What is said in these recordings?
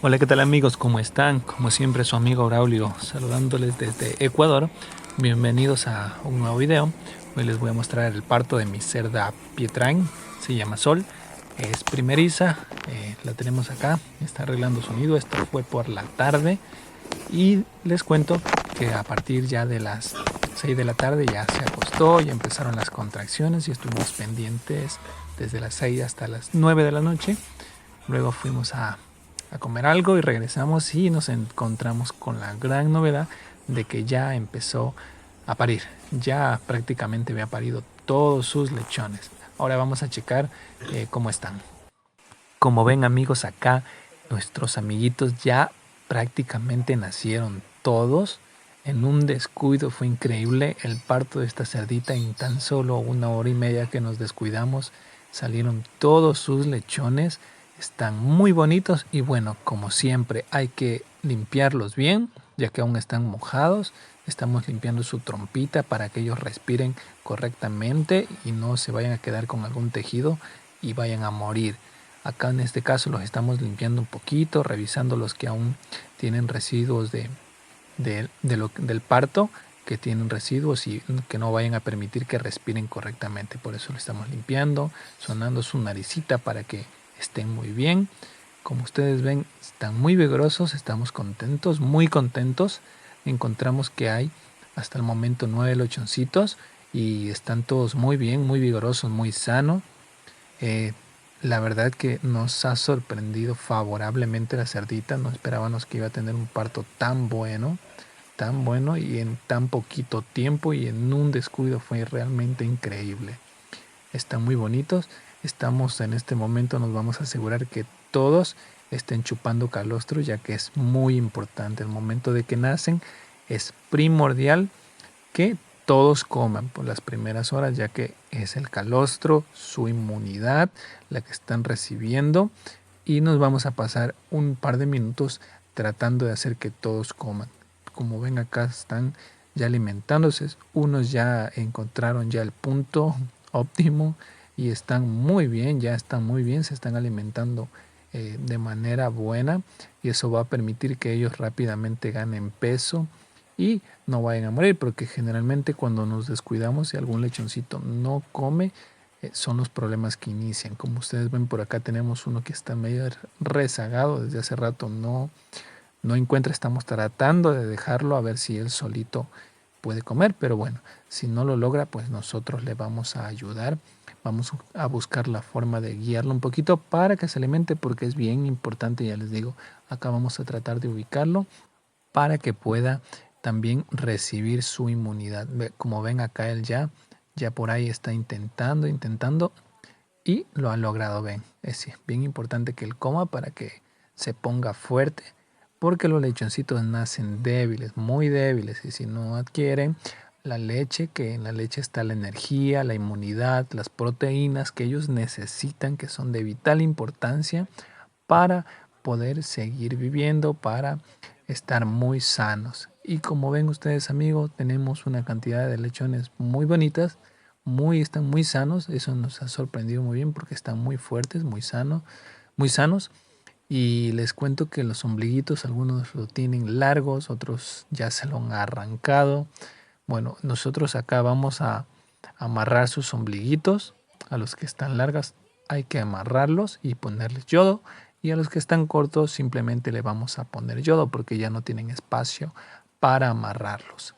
Hola, ¿qué tal amigos? ¿Cómo están? Como siempre, su amigo Braulio saludándoles desde Ecuador. Bienvenidos a un nuevo video. Hoy les voy a mostrar el parto de mi cerda Pietrain. Se llama Sol. Es primeriza. La tenemos acá. Está arreglando su nido. Esto fue por la tarde. Y les cuento que a partir ya de las 6 de la tarde ya se acostó. Ya empezaron las contracciones y estuvimos pendientes desde las 6 hasta las 9 de la noche. Luego fuimos a comer algo y regresamos y nos encontramos con la gran novedad de que ya empezó a parir. Ya prácticamente había parido todos sus lechones. Ahora vamos a checar cómo están. Como ven amigos, acá nuestros amiguitos ya prácticamente nacieron todos. En un descuido fue increíble el parto de esta cerdita. En tan solo 1 hora y media que nos descuidamos salieron todos sus lechones. Están muy bonitos y bueno, como siempre hay que limpiarlos bien, ya que aún están mojados. Estamos limpiando su trompita para que ellos respiren correctamente y no se vayan a quedar con algún tejido y vayan a morir. Acá en este caso los estamos limpiando un poquito, revisando los que aún tienen residuos del parto, que tienen residuos y que no vayan a permitir que respiren correctamente. Por eso lo estamos limpiando, sonando su naricita para que estén muy bien. Como ustedes ven, están muy vigorosos, estamos contentos, muy contentos. Encontramos que hay hasta el momento 9 lechoncitos y están todos muy bien, muy vigorosos, muy sanos. Eh, la verdad que nos ha sorprendido favorablemente la cerdita. No esperábamos que iba a tener un parto tan bueno y en tan poquito tiempo y en un descuido. Fue realmente increíble. Están muy bonitos. Estamos en este momento, nos vamos a asegurar que todos estén chupando calostro, ya que es muy importante. El momento de que nacen es primordial que todos coman por las primeras horas, ya que es el calostro, su inmunidad, la que están recibiendo, y nos vamos a pasar un par de minutos tratando de hacer que todos coman. Como ven acá están ya alimentándose, unos ya encontraron ya el punto óptimo y están muy bien, ya están muy bien, se están alimentando de manera buena y eso va a permitir que ellos rápidamente ganen peso y no vayan a morir, porque generalmente cuando nos descuidamos y algún lechoncito no come, son los problemas que inician. Como ustedes ven por acá tenemos uno que está medio rezagado desde hace rato, no encuentra, estamos tratando de dejarlo a ver si él solito puede comer, pero bueno, si no lo logra, pues nosotros le vamos a ayudar. Vamos a buscar la forma de guiarlo un poquito para que se alimente, porque es bien importante, ya les digo, acá vamos a tratar de ubicarlo para que pueda también recibir su inmunidad. Como ven acá él ya por ahí está intentando y lo ha logrado. Ven, es bien importante que él coma para que se ponga fuerte, porque los lechoncitos nacen débiles, muy débiles, y si no adquieren la leche, que en la leche está la energía, la inmunidad, las proteínas que ellos necesitan, que son de vital importancia para poder seguir viviendo, para estar muy sanos. Y como ven ustedes amigos, tenemos una cantidad de lechones muy bonitas, están muy sanos. Eso nos ha sorprendido muy bien porque están muy fuertes, muy sanos. Y les cuento que los ombliguitos, algunos lo tienen largos, otros ya se lo han arrancado. Bueno, nosotros acá vamos a amarrar sus ombliguitos. A los que están largas hay que amarrarlos y ponerles yodo. Y a los que están cortos simplemente le vamos a poner yodo porque ya no tienen espacio para amarrarlos.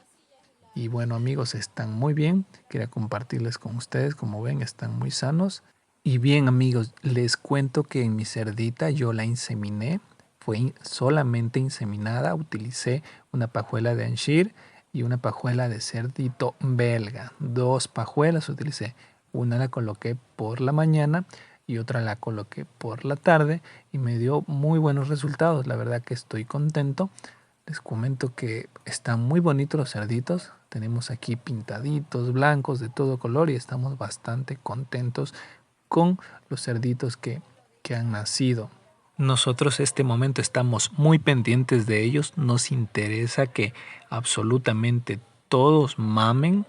Y bueno amigos, están muy bien. Quería compartirles con ustedes. Como ven, están muy sanos. Y bien amigos, les cuento que en mi cerdita yo la inseminé. Fue solamente inseminada. Utilicé una pajuela de Anshir y una pajuela de cerdito belga. Dos pajuelas utilicé. Una la coloqué por la mañana y otra la coloqué por la tarde y me dio muy buenos resultados. La verdad que estoy contento. Les comento que están muy bonitos los cerditos. Tenemos aquí pintaditos, blancos, de todo color y estamos bastante contentos con los cerditos que han nacido. Nosotros este momento estamos muy pendientes de ellos. Nos interesa que absolutamente todos mamen,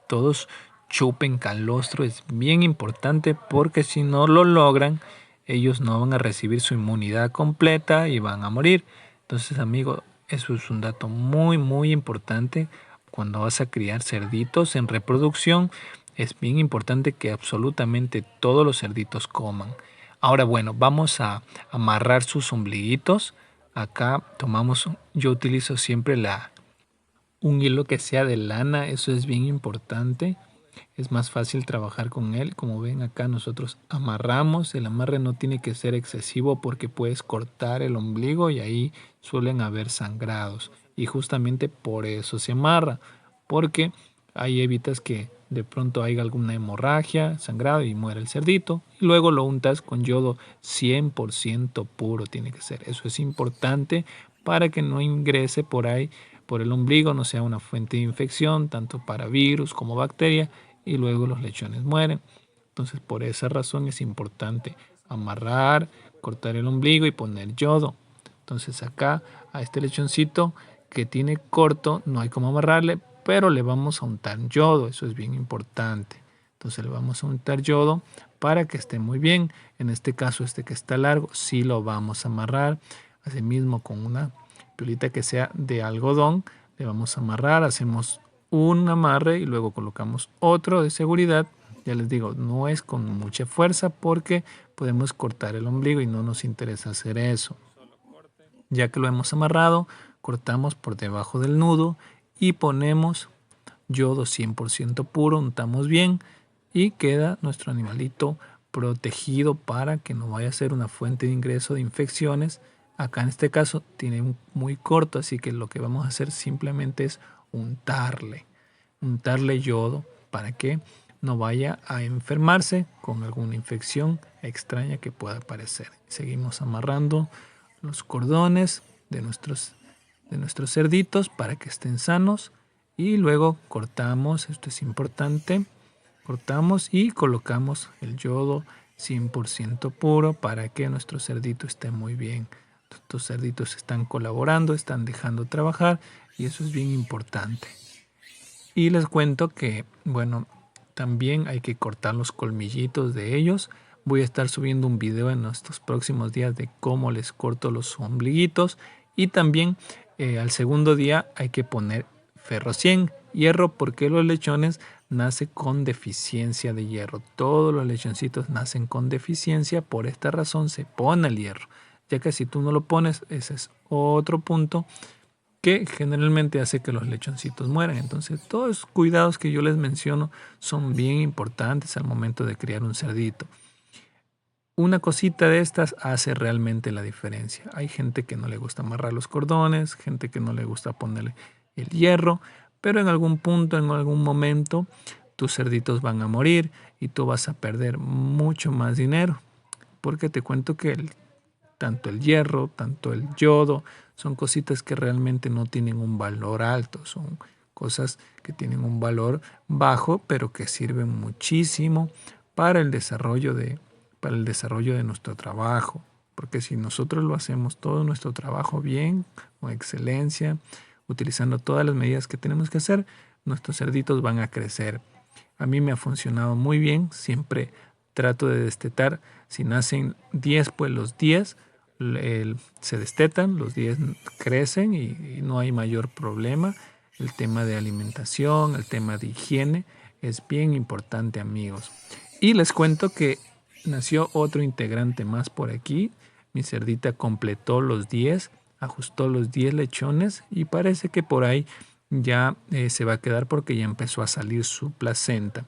todos chupen calostro. Es bien importante porque si no lo logran, ellos no van a recibir su inmunidad completa y van a morir. Entonces, amigo, eso es un dato muy importante. Cuando vas a criar cerditos en reproducción, es bien importante que absolutamente todos los cerditos coman. Ahora, bueno, vamos a amarrar sus ombliguitos. Acá yo utilizo siempre un hilo que sea de lana, eso es bien importante. Es más fácil trabajar con él. Como ven acá nosotros amarramos. El amarre no tiene que ser excesivo porque puedes cortar el ombligo y ahí suelen haber sangrados. Y justamente por eso se amarra. Porque ahí evitas que de pronto haya alguna hemorragia, sangrado y muera el cerdito. Y luego lo untas con yodo 100% puro tiene que ser. Eso es importante para que no ingrese por ahí, por el ombligo, no sea una fuente de infección, tanto para virus como bacteria, y luego los lechones mueren. Entonces, por esa razón es importante amarrar, cortar el ombligo y poner yodo. Entonces, acá a este lechoncito que tiene corto, no hay como amarrarle, pero le vamos a untar yodo, eso es bien importante. Entonces, le vamos a untar yodo para que esté muy bien. En este caso, este que está largo, sí lo vamos a amarrar. Asimismo, con una piolita que sea de algodón, le vamos a amarrar, hacemos un amarre y luego colocamos otro de seguridad. Ya les digo, no es con mucha fuerza porque podemos cortar el ombligo y no nos interesa hacer eso. Ya que lo hemos amarrado, cortamos por debajo del nudo y ponemos yodo 100% puro, untamos bien y queda nuestro animalito protegido para que no vaya a ser una fuente de ingreso de infecciones. Acá en este caso tiene muy corto, así que lo que vamos a hacer simplemente es untarle yodo para que no vaya a enfermarse con alguna infección extraña que pueda aparecer. Seguimos amarrando los cordones de nuestros cerditos para que estén sanos y luego cortamos, esto es importante, cortamos y colocamos el yodo 100% puro para que nuestro cerdito esté muy bien. Estos cerditos están colaborando, están dejando trabajar y eso es bien importante. Y les cuento que, bueno, también hay que cortar los colmillitos de ellos. Voy a estar subiendo un video en estos próximos días de cómo les corto los ombliguitos. Y también al segundo día hay que poner ferro 100, hierro, porque los lechones nacen con deficiencia de hierro. Todos los lechoncitos nacen con deficiencia, por esta razón se pone el hierro. Ya que si tú no lo pones, ese es otro punto que generalmente hace que los lechoncitos mueran. Entonces, todos los cuidados que yo les menciono son bien importantes al momento de criar un cerdito. Una cosita de estas hace realmente la diferencia. Hay gente que no le gusta amarrar los cordones, gente que no le gusta ponerle el hierro, pero en algún punto, en algún momento, tus cerditos van a morir y tú vas a perder mucho más dinero. Porque te cuento que tanto el hierro, tanto el yodo, son cositas que realmente no tienen un valor alto, son cosas que tienen un valor bajo, pero que sirven muchísimo para el desarrollo de nuestro trabajo. Porque si nosotros lo hacemos todo nuestro trabajo bien, con excelencia, utilizando todas las medidas que tenemos que hacer, nuestros cerditos van a crecer. A mí me ha funcionado muy bien, siempre trato de destetar. Si nacen 10, pues los 10 se destetan, los 10 crecen y no hay mayor problema. El tema de alimentación, el tema de higiene es bien importante, amigos. Y les cuento que nació otro integrante más por aquí. Mi cerdita completó los 10, ajustó los 10 lechones y parece que por ahí ya se va a quedar porque ya empezó a salir su placenta.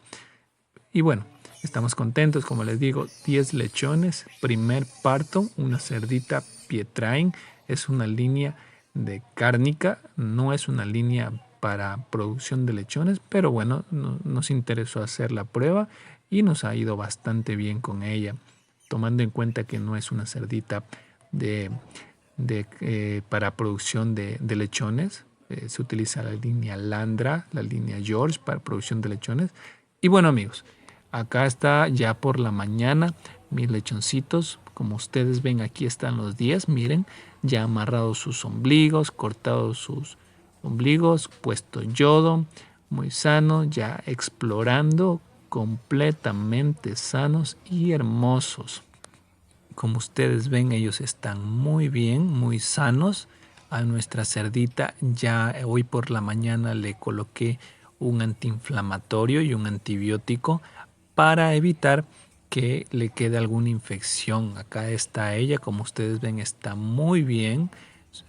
Y bueno, estamos contentos, como les digo, 10 lechones, primer parto, una cerdita Pietrain, es una línea de cárnica, no es una línea para producción de lechones, pero bueno, nos interesó hacer la prueba y nos ha ido bastante bien con ella, tomando en cuenta que no es una cerdita para producción de lechones. Se utiliza la línea Landra, la línea George para producción de lechones. Y bueno, amigos, acá está ya por la mañana mis lechoncitos. Como ustedes ven, aquí están los 10. Miren, ya amarrados sus ombligos, cortados sus ombligos, puesto yodo, muy sano, ya explorando, completamente sanos y hermosos. como ustedes ven, ellos están muy bien, muy sanos. A nuestra cerdita ya hoy por la mañana le coloqué un antiinflamatorio y un antibiótico para evitar que le quede alguna infección. Acá está ella, como ustedes ven, está muy bien.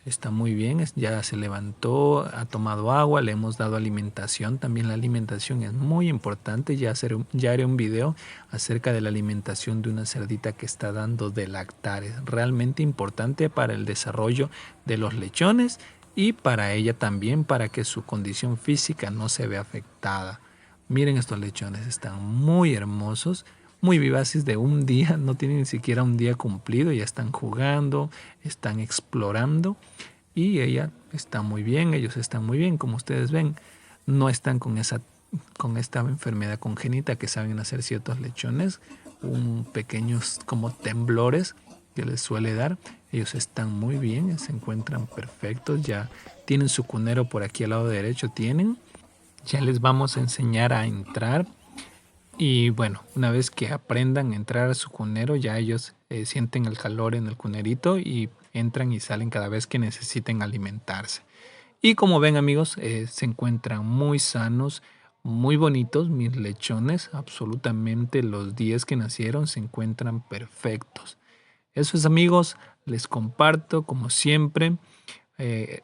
Está muy bien, ya se levantó, ha tomado agua, le hemos dado alimentación. También la alimentación es muy importante. Ya haré un video acerca de la alimentación de una cerdita que está dando de lactar. Es realmente importante para el desarrollo de los lechones y para ella también, para que su condición física no se vea afectada. Miren, estos lechones están muy hermosos, muy vivaces de un día, no tienen ni siquiera un día cumplido, ya están jugando, están explorando y ella está muy bien, ellos están muy bien, como ustedes ven, no están con esta enfermedad congénita que saben hacer ciertos lechones, pequeños como temblores que les suele dar. Ellos están muy bien, se encuentran perfectos, ya tienen su cunero por aquí al lado derecho, ya les vamos a enseñar a entrar. Y bueno, una vez que aprendan a entrar a su cunero, ya ellos sienten el calor en el cunerito y entran y salen cada vez que necesiten alimentarse. Y como ven, amigos, se encuentran muy sanos, muy bonitos mis lechones. Absolutamente los 10 que nacieron se encuentran perfectos. Eso es, amigos, les comparto como siempre. eh,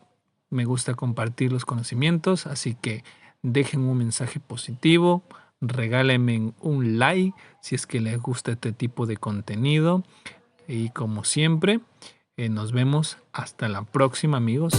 Me gusta compartir los conocimientos, así que dejen un mensaje positivo, regálenme un like si es que les gusta este tipo de contenido y como siempre, nos vemos hasta la próxima, amigos.